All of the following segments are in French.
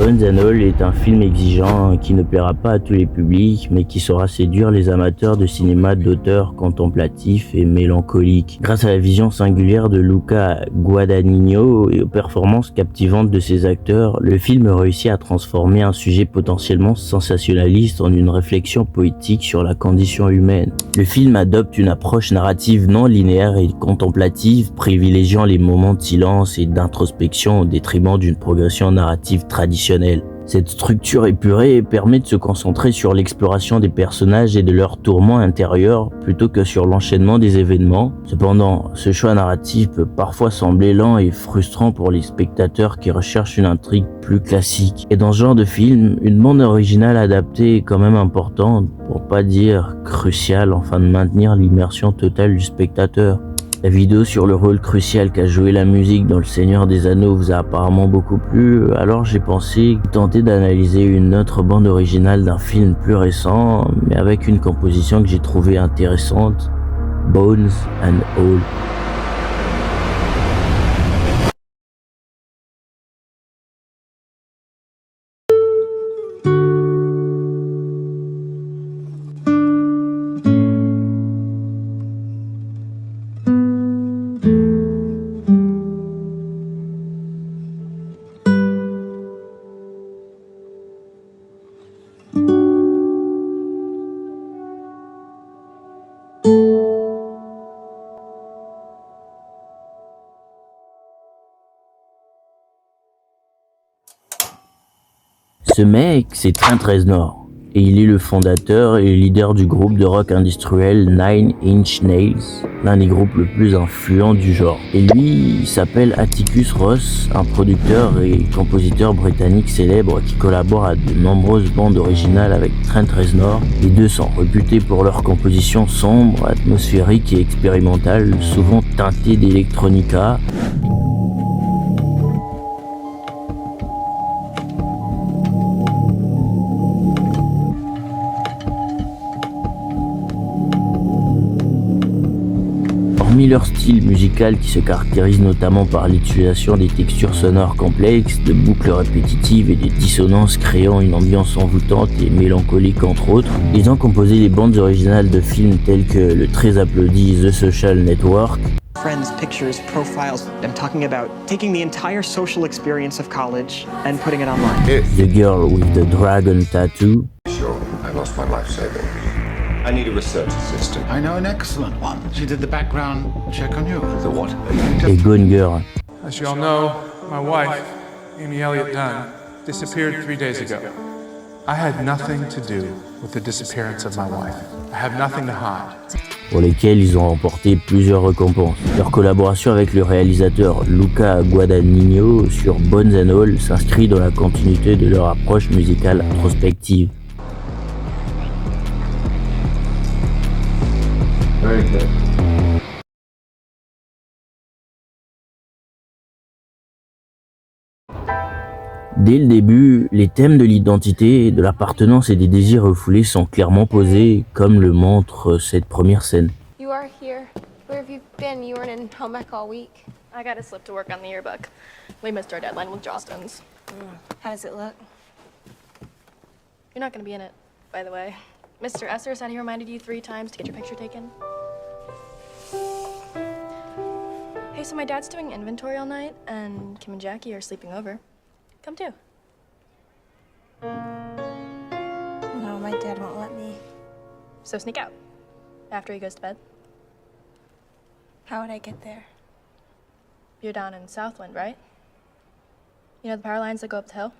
Bones and All est un film exigeant qui ne plaira pas à tous les publics, mais qui saura séduire les amateurs de cinéma d'auteur contemplatif et mélancolique. Grâce à la vision singulière de Luca Guadagnino et aux performances captivantes de ses acteurs, le film réussit à transformer un sujet potentiellement sensationnaliste en une réflexion poétique sur la condition humaine. Le film adopte une approche narrative non linéaire et contemplative, privilégiant les moments de silence et d'introspection au détriment d'une progression narrative traditionnelle. Cette structure épurée permet de se concentrer sur l'exploration des personnages et de leurs tourments intérieurs plutôt que sur l'enchaînement des événements. Cependant, ce choix narratif peut parfois sembler lent et frustrant pour les spectateurs qui recherchent une intrigue plus classique. Et dans ce genre de film, une bande originale adaptée est quand même importante, pour pas dire cruciale, afin de maintenir l'immersion totale du spectateur. La vidéo sur le rôle crucial qu'a joué la musique dans Le Seigneur des Anneaux vous a apparemment beaucoup plu, alors j'ai pensé tenter d'analyser une autre bande originale d'un film plus récent, mais avec une composition que j'ai trouvée intéressante, Bones and All. Ce mec, c'est Trent Reznor, et il est le fondateur et leader du groupe de rock industriel Nine Inch Nails, l'un des groupes le plus influents du genre. Et lui, il s'appelle Atticus Ross, un producteur et compositeur britannique célèbre qui collabore à de nombreuses bandes originales avec Trent Reznor. Les deux sont réputés pour leurs compositions sombres, atmosphériques et expérimentales, souvent teintées d'électronica. Hormis leur style musical qui se caractérise notamment par l'utilisation des textures sonores complexes, de boucles répétitives et de dissonances créant une ambiance envoûtante et mélancolique entre autres, ils ont composé des bandes originales de films tels que le très applaudi The Social Network, friends, pictures, profiles. I'm talking about taking the entire social experience of college and putting it online. The Girl with the Dragon Tattoo, Sure, I lost my life savings. I need a research assistant. I know an excellent one. She did the background check on you. The what? et Gone Girl. As you all know, my wife, Amy Elliott Dunn, disappeared 3 days ago. I had nothing to do with the disappearance of my wife. I have nothing to hide. Pour lesquels ils ont remporté plusieurs récompenses. Leur collaboration avec le réalisateur Luca Guadagnino sur Bones and All s'inscrit dans la continuité de leur approche musicale introspective. Very good. Dès le début, les thèmes de l'identité, de l'appartenance et des désirs refoulés sont clairement posés, comme le montre cette première scène. You are here. Where have you been? You weren't in home ec all week. I got a slip to work on the yearbook. We missed our deadline with Jostens. How does it look? You're not gonna be in it, by the way. Mr. Esser said he reminded you 3 times to get your picture taken. Hey, so my dad's doing inventory all night, and Kim and Jackie are sleeping over. Come too. No, my dad won't let me. So sneak out after he goes to bed. How would I get there? You're down in Southland, right? You know the power lines that go up the hill?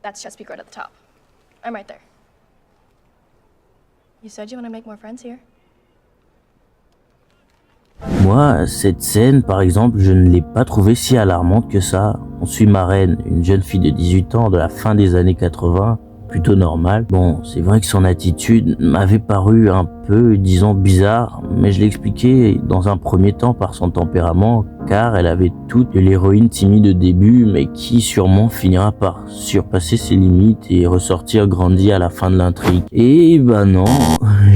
That's Chesapeake Road at the top. I'm right there. You said you want to make more friends here. Moi, cette scène, par exemple, je ne l'ai pas trouvée si alarmante que ça. On suit Maren, une jeune fille de 18 ans de la fin des années 80, plutôt normale. Bon, c'est vrai que son attitude m'avait paru un peu, disons, bizarre, mais je l'expliquais dans un premier temps par son tempérament, car elle avait toute de l'héroïne timide au début, mais qui sûrement finira par surpasser ses limites et ressortir grandie à la fin de l'intrigue. Et ben non,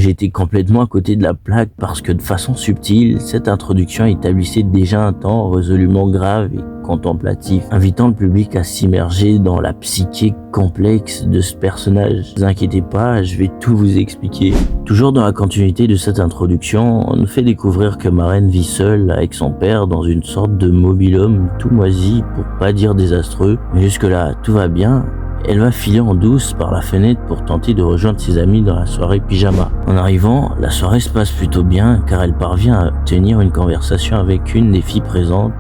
J'étais complètement à côté de la plaque parce que de façon subtile, cette introduction établissait déjà un ton résolument grave et contemplatif, invitant le public à s'immerger dans la psyché complexe de ce personnage. Ne vous inquiétez pas, je vais tout vous expliquer. Toujours dans la continuité de cette introduction, on nous fait découvrir que Maren vit seule avec son père dans une sorte de mobil-home tout moisi, pour pas dire désastreux. Mais jusque-là, tout va bien. Elle va filer en douce par la fenêtre pour tenter de rejoindre ses amis dans la soirée pyjama. En arrivant, la soirée se passe plutôt bien car elle parvient à tenir une conversation avec une des filles présentes.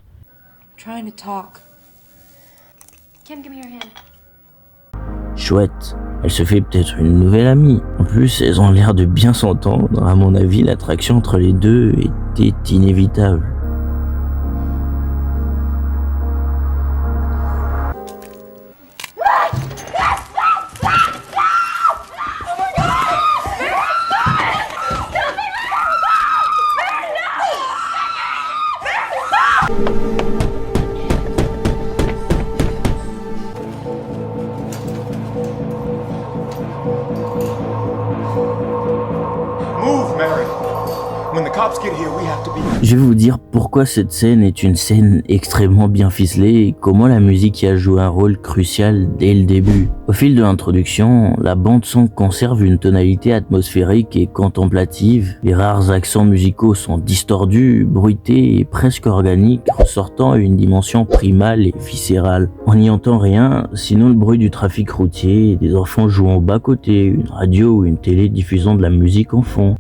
Trying to talk. Kim, give me your hand. Chouette, elle se fait peut-être une nouvelle amie. En plus, elles ont l'air de bien s'entendre. À mon avis, l'attraction entre les deux était inévitable. Move, Mary. When the cops get here, we have to be. Je vais vous dire pourquoi cette scène est une scène extrêmement bien ficelée et comment la musique y a joué un rôle crucial dès le début. Au fil de l'introduction, la bande-son conserve une tonalité atmosphérique et contemplative. Les rares accents musicaux sont distordus, bruités et presque organiques, ressortant à une dimension primale et viscérale. On n'y entend rien, sinon le bruit du trafic routier, des enfants jouant au bas-côté, une radio ou une télé diffusant de la musique en fond.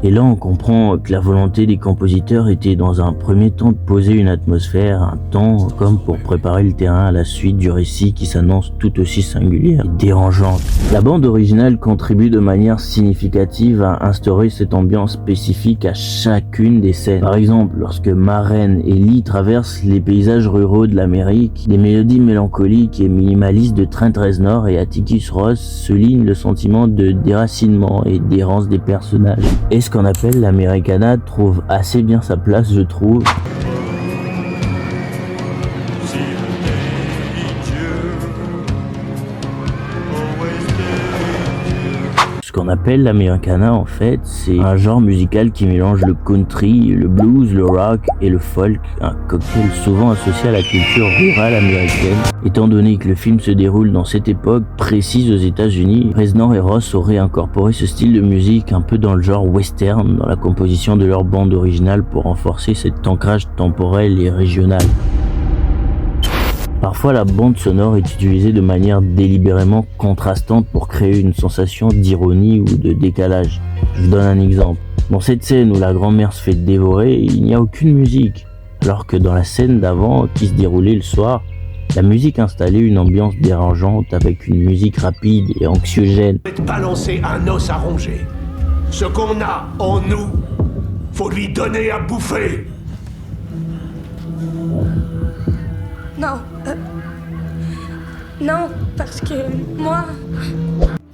Et là, on comprend que la volonté des compositeurs était dans un premier temps de poser une atmosphère, un temps comme pour préparer le terrain à la suite du récit qui s'annonce tout aussi singulière et dérangeante. La bande originale contribue de manière significative à instaurer cette ambiance spécifique à chacune des scènes. Par exemple, lorsque Maren et Lee traversent les paysages ruraux de l'Amérique, des mélodies mélancoliques et minimalistes de Trent Reznor et Atticus Ross soulignent le sentiment de déracinement et d'errance des personnages. Et ce qu'on appelle l'Americana trouve assez bien sa place, je trouve. Ce qu'on appelle l'Americana, en fait, c'est un genre musical qui mélange le country, le blues, le rock et le folk, un cocktail souvent associé à la culture rurale américaine. Étant donné que le film se déroule dans cette époque précise aux États-Unis, Reznor et Ross auraient incorporé ce style de musique un peu dans le genre western dans la composition de leur bande originale pour renforcer cet ancrage temporel et régional. Parfois, la bande sonore est utilisée de manière délibérément contrastante pour créer une sensation d'ironie ou de décalage. Je vous donne un exemple. Dans cette scène où la grand-mère se fait dévorer, il n'y a aucune musique, alors que dans la scène d'avant, qui se déroulait le soir, la musique installait une ambiance dérangeante avec une musique rapide et anxiogène. Balancer un os à ronger. Ce qu'on a en nous, faut lui donner à bouffer. Non. Non, parce que moi...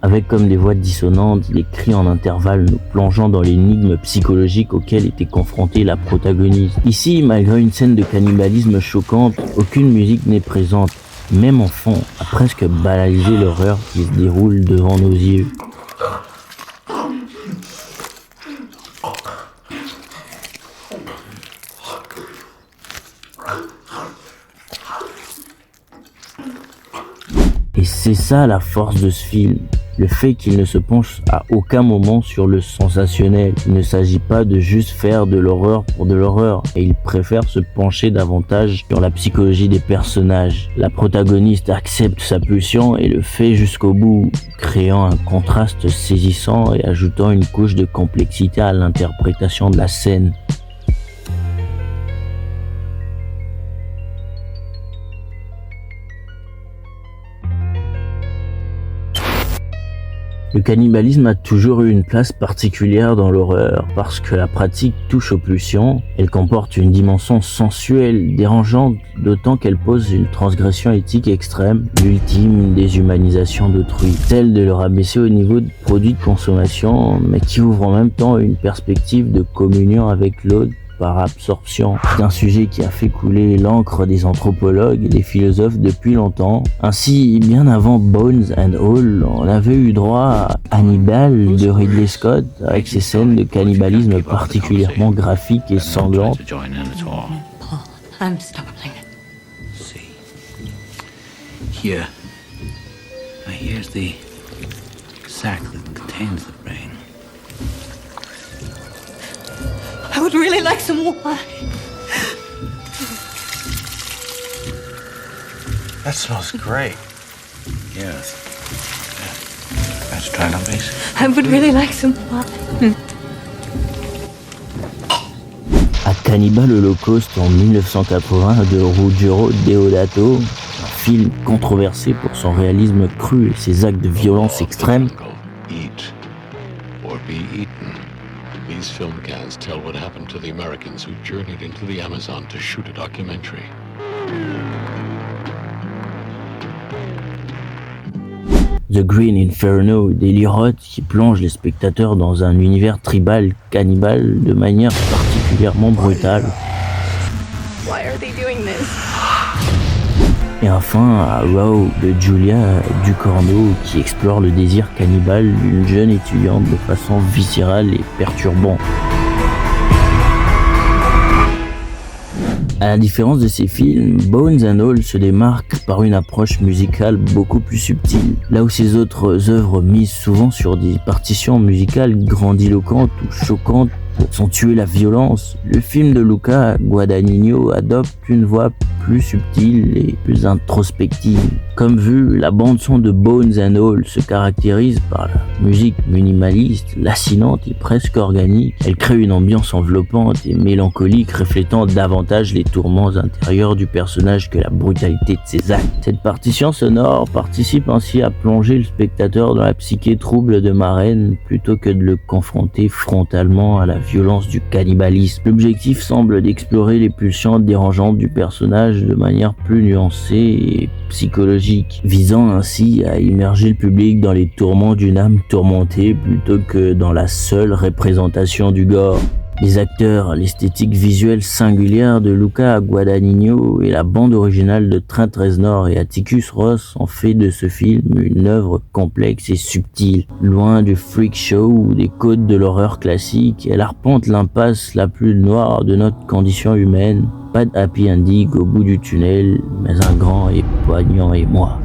Avec comme des voix dissonantes, des cris en intervalles nous plongeant dans l'énigme psychologique auquel était confrontée la protagoniste. Ici, malgré une scène de cannibalisme choquante, aucune musique n'est présente. Même en fond, a presque banalisé l'horreur qui se déroule devant nos yeux. Et c'est ça la force de ce film, le fait qu'il ne se penche à aucun moment sur le sensationnel. Il ne s'agit pas de juste faire de l'horreur pour de l'horreur, et il préfère se pencher davantage sur la psychologie des personnages. La protagoniste accepte sa pulsion et le fait jusqu'au bout, créant un contraste saisissant et ajoutant une couche de complexité à l'interprétation de la scène. Le cannibalisme a toujours eu une place particulière dans l'horreur parce que la pratique touche aux pulsions, elle comporte une dimension sensuelle dérangeante d'autant qu'elle pose une transgression éthique extrême, l'ultime déshumanisation d'autrui, celle de le rabaisser au niveau de produit de consommation mais qui ouvre en même temps une perspective de communion avec l'autre par absorption. C'est un sujet qui a fait couler l'encre des anthropologues et des philosophes depuis longtemps. Ainsi, bien avant Bones and All, on avait eu droit à Hannibal de Ridley Scott avec ses scènes de cannibalisme particulièrement graphiques et sanglantes. I'm starving. See. Here. Now here's the sack that contains the brain. I would really like some wine. That smells great. Yes. Let's try it on, please. I would really like some wine. À Cannibal Holocaust en 1980 de Ruggero Deodato, un film controversé pour son réalisme cru et ses actes de violence extrême. Eat or be eaten. These film cans tell what happened to the Americans who journeyed into the Amazon to shoot a documentary. The Green Inferno d'Eli Roth qui plonge les spectateurs dans un univers tribal cannibale de manière particulièrement brutale. Why are they doing this? Et enfin, à Raw de Julia Ducournau qui explore le désir cannibale d'une jeune étudiante de façon viscérale et perturbante. À la différence de ces films, Bones and All se démarque par une approche musicale beaucoup plus subtile. Là où ses autres œuvres misent souvent sur des partitions musicales grandiloquentes ou choquantes pour accentuer la violence, le film de Luca Guadagnino adopte une voix plus subtile et plus introspective. Comme vu, la bande-son de Bones and All se caractérise par la musique minimaliste, lancinante et presque organique. Elle crée une ambiance enveloppante et mélancolique reflétant davantage les tourments intérieurs du personnage que la brutalité de ses actes. Cette partition sonore participe ainsi à plonger le spectateur dans la psyché trouble de Maren plutôt que de le confronter frontalement à la violence du cannibalisme. L'objectif semble d'explorer les pulsions dérangeantes du personnage de manière plus nuancée et psychologique, visant ainsi à immerger le public dans les tourments d'une âme tourmentée plutôt que dans la seule représentation du gore. Les acteurs, l'esthétique visuelle singulière de Luca Guadagnino et la bande originale de Trent Reznor et Atticus Ross ont fait de ce film une œuvre complexe et subtile. Loin du freak show ou des codes de l'horreur classique, elle arpente l'impasse la plus noire de notre condition humaine. Pas de happy ending au bout du tunnel, mais un grand et poignant émoi.